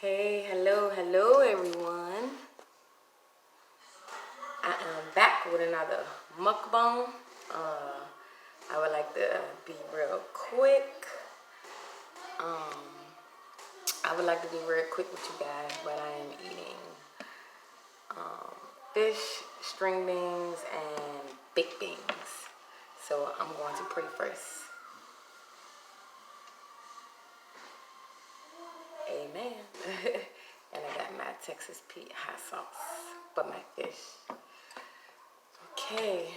Hey, hello everyone. I am back with another mukbang. I would like to be real quick. I would like to be real quick with you guys, but I am eating fish, string beans, and baked beans. So I'm going to pray first. Amen. And I got my Texas Pete hot sauce for my fish. Okay.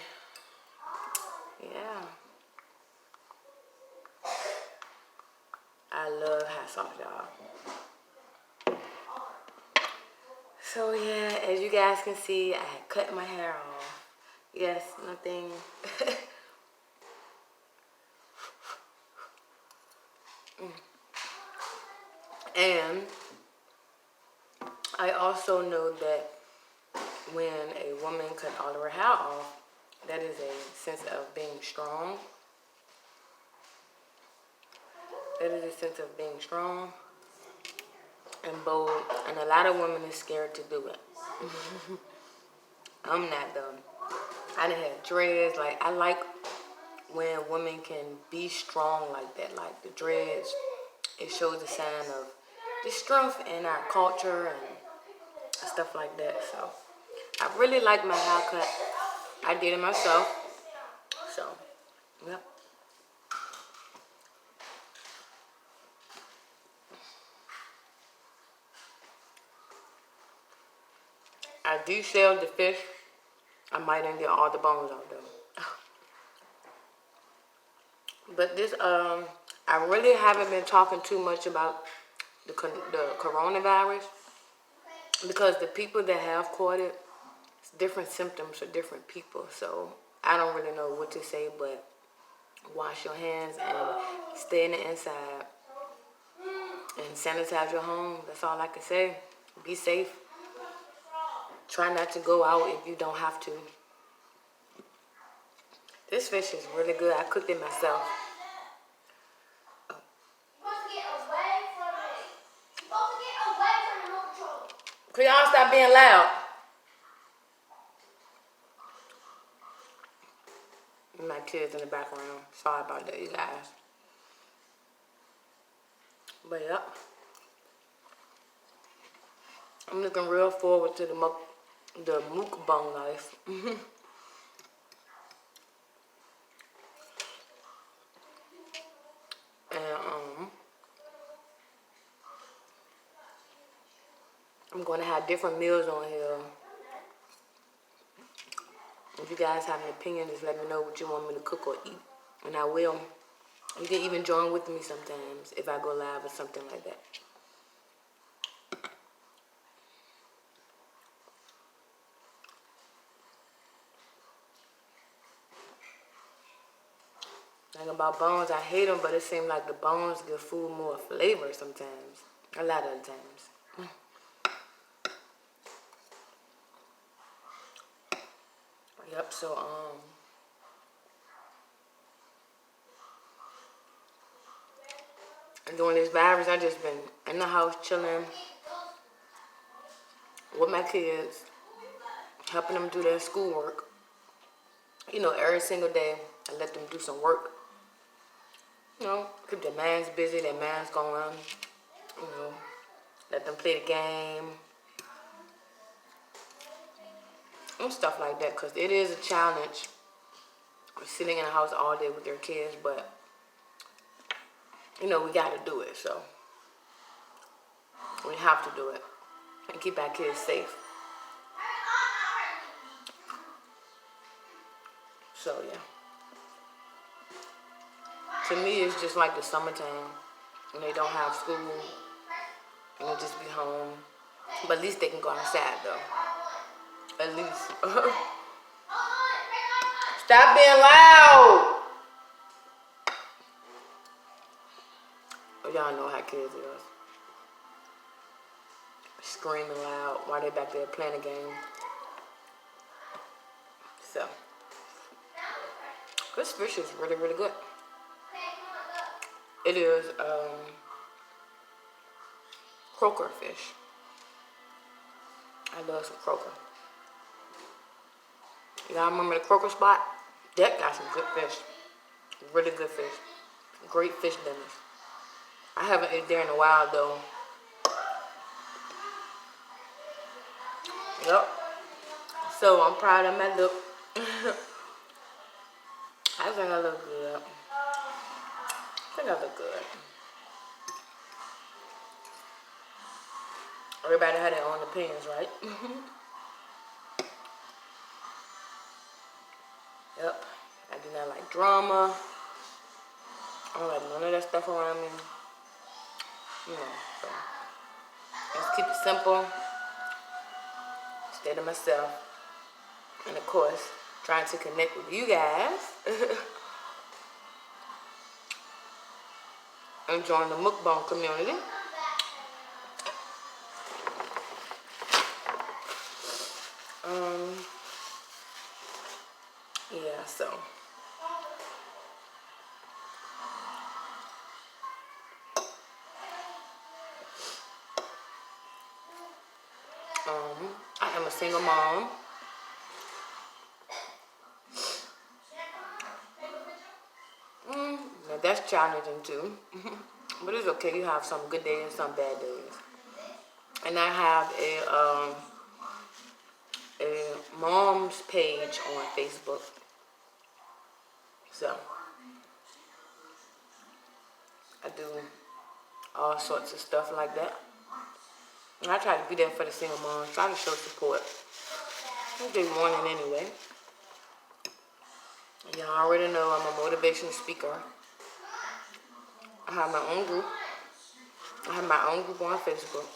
Yeah. I love hot sauce, y'all. So yeah, as you guys can see, I had cut my hair off. Yes, nothing. And I also know that when a woman cut all of her hair off, that is a sense of being strong. That is a sense of being strong and bold. And a lot of women are scared to do it. I'm not though. I done had dreads. Like, I like when women can be strong like that. Like the dreads, it shows a sign of the strength in our culture and stuff like that. So I really like my haircut. I did it myself. So, yep. I do sell the fish. I might not get all the bones out though. But this, I really haven't been talking too much about the coronavirus because the people that have caught it, it's different symptoms for different people. So I don't really know what to say, but wash your hands and stay in the inside and sanitize your home. That's all I can say. Be safe. Try not to go out if you don't have to. This fish is really good. I cooked it myself. Could y'all stop being loud? My kids in the background. Sorry about that, you guys. But yep. I'm looking real forward to the mukbang life. And I'm going to have different meals on here. If you guys have an opinion, just let me know what you want me to cook or eat. And I will. You can even join with me sometimes if I go live or something like that. Like about bones, I hate them, but it seems like the bones give food more flavor sometimes. A lot of the times. Yep, so, and during this virus, I just been in the house chilling with my kids, helping them do their schoolwork. You know, every single day, I let them do some work. You know, keep their minds busy, their minds going. You know, let them play the game. And stuff like that, because it is a challenge sitting in the house all day with their kids, but, you know, we got to do it, so we have to do it and keep our kids safe. So, yeah. To me, it's just like the summertime when they don't have school and they just be home. But at least they can go outside, though. At least. Stop being loud! Y'all know how kids is. Screaming loud while they're back there playing a game. So, this fish is really, really good. It is croaker fish. I love some croaker. Y'all remember the croaker spot? That got some good fish. Really good fish. Great fish dinners. I haven't ate there in a while though. Yep. So I'm proud of my look. I think I look good. I think I look good. Everybody had their own opinions, right? Yep. I do not like drama. I don't like none of that stuff around me. You know, so just keep it simple. Stay to myself. And of course, trying to connect with you guys. And join the mukbang community. Yeah, so I am a single mom. Now that's challenging too. But it's okay, you have some good days and some bad days. And I have a mom's page on Facebook. So I do all sorts of stuff like that. And I try to be there for the single moms, try to show support. They want it anyway. Y'all already know I'm a motivational speaker. I have my own group. I have my own group on Facebook.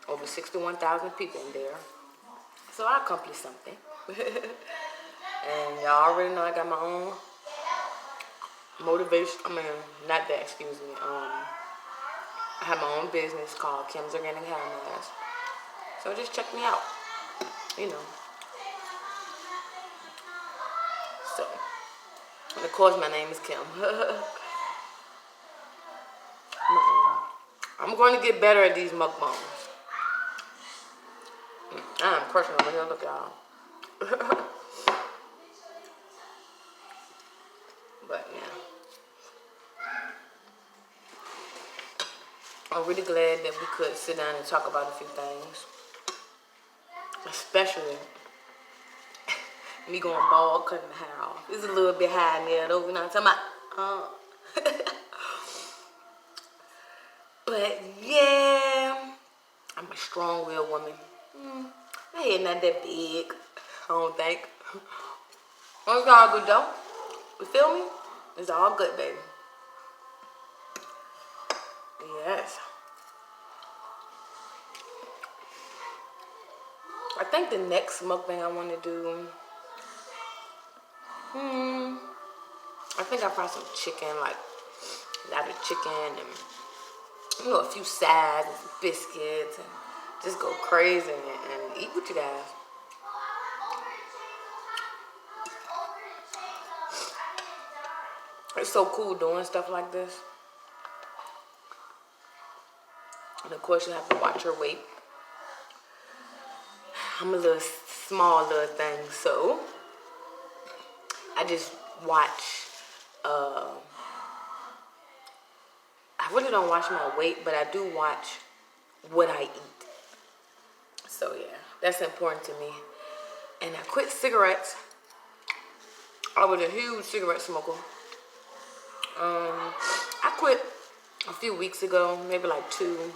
Over 61,000 people in there. So I accomplished something. And y'all already know I got my own motivation. Not that, excuse me. I have my own business called Kim's Organic Hair Mask. So just check me out. You know. So, and of course my name is Kim. I'm going to get better at these mukbangs. I am crushing over here, look y'all. But yeah. I'm really glad that we could sit down and talk about a few things. Especially me going bald, cutting my hair off. It's a little bit high in there though, you know what I'm talking about? But yeah, I'm a strong-willed woman. My head not that big, I don't think. It's all good though. You feel me? It's all good, baby. Yes. I think the next mukbang I want to do, I think I found some chicken, like a lot of chicken and, you know, a few sides and some biscuits and just go crazy and eat with you guys. It's so cool doing stuff like this. And of course you have to watch your weight. I'm a little small little thing, so I just watch, I really don't watch my weight, but I do watch what I eat. So yeah, that's important to me. And I quit cigarettes. I was a huge cigarette smoker. I quit a few weeks ago, maybe like 2,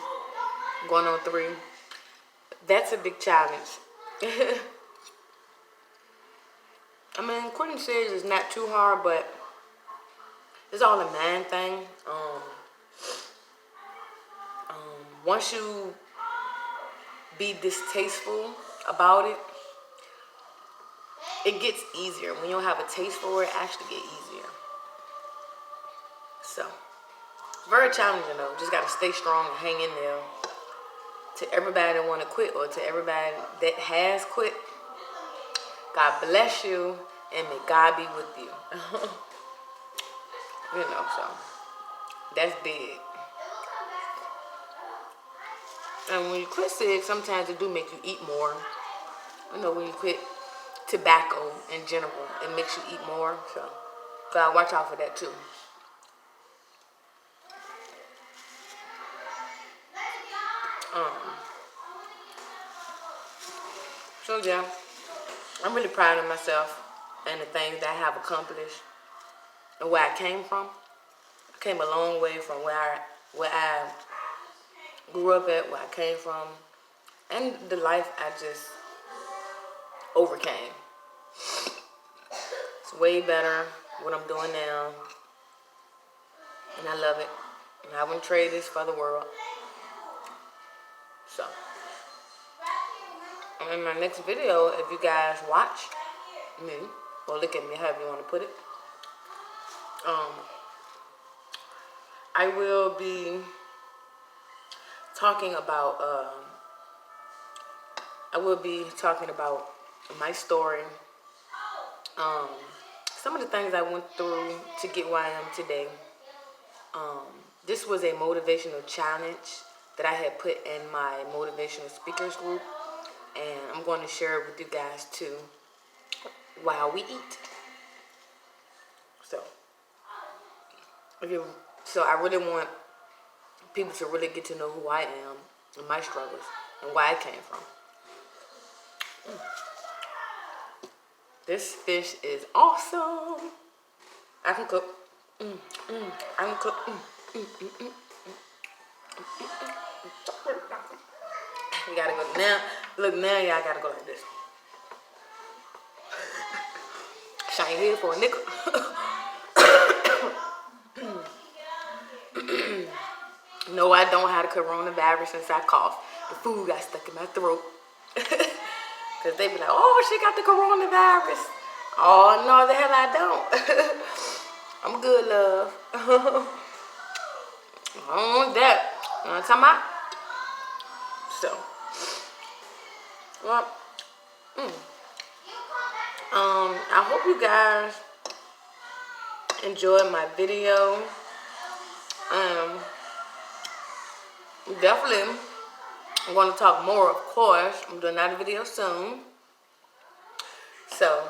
going on 3. That's a big challenge. Quitting cigarettes is not too hard, but it's all a mind thing. Once you be distasteful about it, it gets easier. When you don't have a taste for it, it actually gets easier. So, very challenging though. Just gotta stay strong and hang in there. To everybody that want to quit, or to everybody that has quit, God bless you and may God be with you. You know, so that's big. And when you quit cigs, sometimes it do make you eat more. You know, when you quit tobacco in general, it makes you eat more. So, gotta watch out for that too. So yeah, I'm really proud of myself and the things that I have accomplished and where I came from. I came a long way from where I grew up at, where I came from, and the life I just overcame. It's way better what I'm doing now, and I love it. And I wouldn't trade this for the world. So, in my next video, if you guys watch me, or look at me, however you want to put it, I will be talking about my story, some of the things I went through to get where I am today. This was a motivational challenge that I had put in my motivational speakers group, and I'm going to share it with you guys too while we eat. So I really want people to really get to know who I am and my struggles and where I came from. This fish is awesome. I can cook. I can cook. You gotta go now. Look, now y'all gotta go like this. Shine here for a nickel. No, I don't have the coronavirus since I coughed. The food got stuck in my throat. Because they be like, oh, she got the coronavirus. Oh, no, the hell I don't. I'm good, love. I don't want that. You know what I'm talking about? So, well, I hope you guys enjoyed my video. Definitely, I'm going to talk more, of course. I'm doing another video soon. So,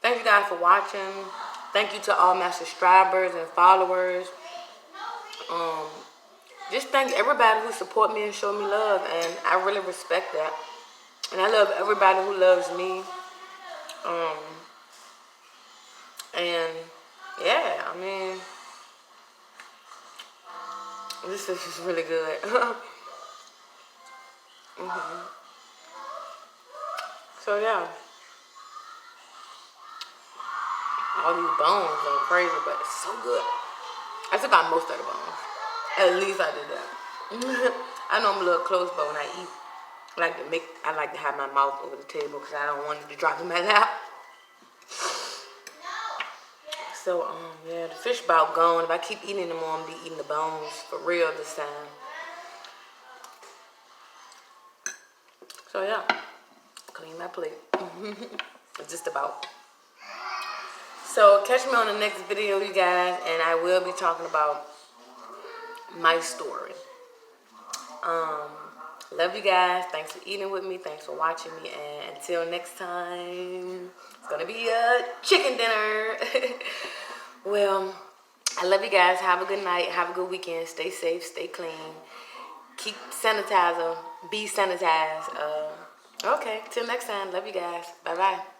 thank you guys for watching. Thank you to all my subscribers and followers. Just thank everybody who support me and show me love, and I really respect that. And I love everybody who loves me. And yeah, I mean, this fish is really good. So yeah, all these bones are crazy, but it's so good. I took out most of the bones. At least I did that. I know I'm a little close, but when I eat, I like to have my mouth over the table because I don't want it to drop in my lap. So yeah, the fish about gone. If I keep eating them more, I'm gonna be eating the bones for real this time. So yeah, clean my plate. Just about. So catch me on the next video, you guys, and I will be talking about my story. Love you guys. Thanks for eating with me. Thanks for watching me. And until next time, it's going to be a chicken dinner. Well, I love you guys. Have a good night. Have a good weekend. Stay safe. Stay clean. Keep sanitizer. Be sanitized. Okay. Till next time. Love you guys. Bye-bye.